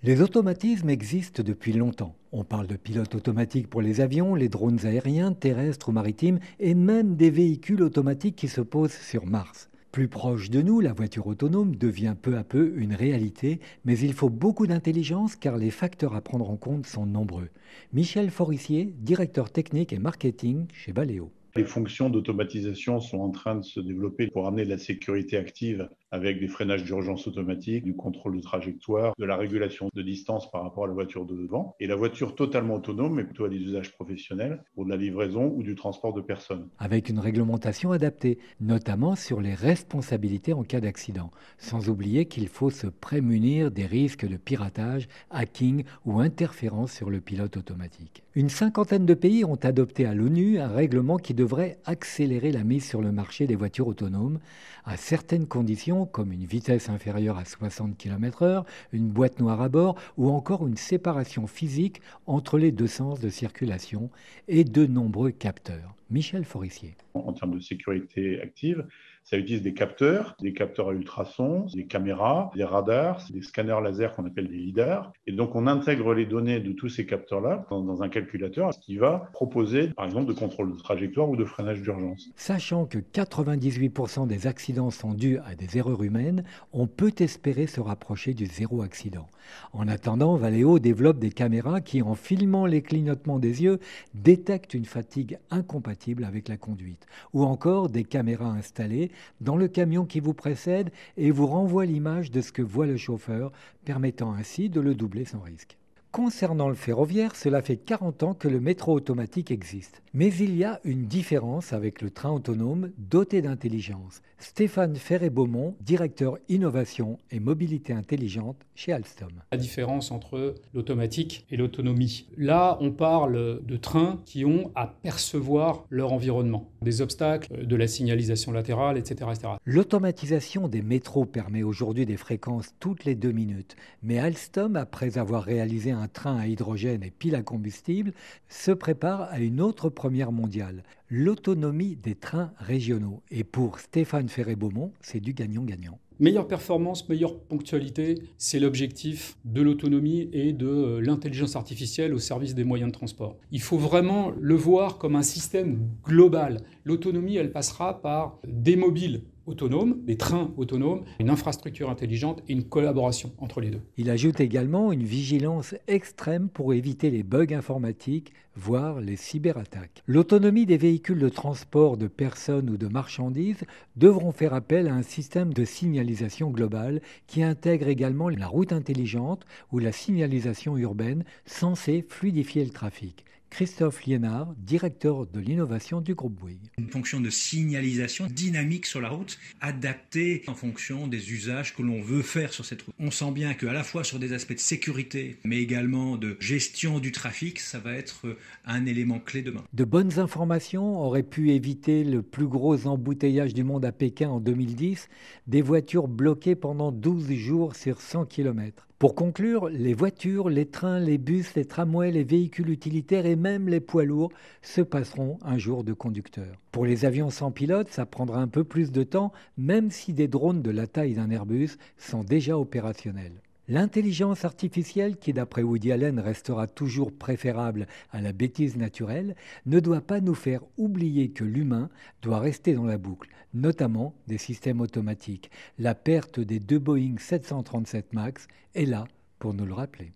Les automatismes existent depuis longtemps. On parle de pilotes automatiques pour les avions, les drones aériens, terrestres ou maritimes, et même des véhicules automatiques qui se posent sur Mars. Plus proche de nous, la voiture autonome devient peu à peu une réalité, mais il faut beaucoup d'intelligence car les facteurs à prendre en compte sont nombreux. Michel Forissier, directeur technique et marketing chez Valeo. Les fonctions d'automatisation sont en train de se développer pour amener de la sécurité active avec des freinages d'urgence automatiques, du contrôle de trajectoire, de la régulation de distance par rapport à la voiture de devant. Et la voiture totalement autonome est plutôt à des usages professionnels pour de la livraison ou du transport de personnes. Avec une réglementation adaptée, notamment sur les responsabilités en cas d'accident, sans oublier qu'il faut se prémunir des risques de piratage, hacking ou interférence sur le pilote automatique. Une cinquantaine de pays ont adopté à l'ONU un règlement qui devrait accélérer la mise sur le marché des voitures autonomes, à certaines conditions comme une vitesse inférieure à 60 km/h, une boîte noire à bord ou encore une séparation physique entre les deux sens de circulation et de nombreux capteurs. Michel Forissier. En termes de sécurité active, ça utilise des capteurs à ultrasons, des caméras, des radars, des scanners laser qu'on appelle des lidars. Et donc, on intègre les données de tous ces capteurs-là dans un calculateur qui va proposer, par exemple, de contrôle de trajectoire ou de freinage d'urgence. Sachant que 98% des accidents sont dus à des erreurs humaines, on peut espérer se rapprocher du zéro accident. En attendant, Valeo développe des caméras qui, en filmant les clignotements des yeux, détectent une fatigue incompatible avec la conduite. Ou encore des caméras installées dans le camion qui vous précède et vous renvoient l'image de ce que voit le chauffeur, permettant ainsi de le doubler sans risque. Concernant le ferroviaire, cela fait 40 ans que le métro automatique existe. Mais il y a une différence avec le train autonome doté d'intelligence. Stéphane Ferré-Beaumont, directeur innovation et mobilité intelligente chez Alstom. La différence entre l'automatique et l'autonomie. Là, on parle de trains qui ont à percevoir leur environnement, des obstacles, de la signalisation latérale, etc. etc. L'automatisation des métros permet aujourd'hui des fréquences toutes les 2 minutes. Mais Alstom, après avoir réalisé un train à hydrogène et pile à combustible, se prépare à une autre première mondiale, l'autonomie des trains régionaux. Et pour Stéphane Ferré-Beaumont, c'est du gagnant-gagnant. Meilleure performance, meilleure ponctualité, c'est l'objectif de l'autonomie et de l'intelligence artificielle au service des moyens de transport. Il faut vraiment le voir comme un système global. L'autonomie, elle passera par des mobiles autonomes, des trains autonomes, une infrastructure intelligente et une collaboration entre les deux. Il ajoute également une vigilance extrême pour éviter les bugs informatiques, voire les cyberattaques. L'autonomie des véhicules de transport de personnes ou de marchandises devront faire appel à un système de signalisation globale qui intègre également la route intelligente ou la signalisation urbaine censée fluidifier le trafic. Christophe Liénard, directeur de l'innovation du groupe Bouygues. Une fonction de signalisation dynamique sur la route, adaptée en fonction des usages que l'on veut faire sur cette route. On sent bien qu'à la fois sur des aspects de sécurité, mais également de gestion du trafic, ça va être un élément clé demain. De bonnes informations auraient pu éviter le plus gros embouteillage du monde à Pékin en 2010, des voitures bloquées pendant 12 jours sur 100 km. Pour conclure, les voitures, les trains, les bus, les tramways, les véhicules utilitaires et même les poids lourds se passeront un jour de conducteur. Pour les avions sans pilote, ça prendra un peu plus de temps, même si des drones de la taille d'un Airbus sont déjà opérationnels. L'intelligence artificielle, qui d'après Woody Allen restera toujours préférable à la bêtise naturelle, ne doit pas nous faire oublier que l'humain doit rester dans la boucle, notamment des systèmes automatiques. La perte des 2 Boeing 737 MAX est là pour nous le rappeler.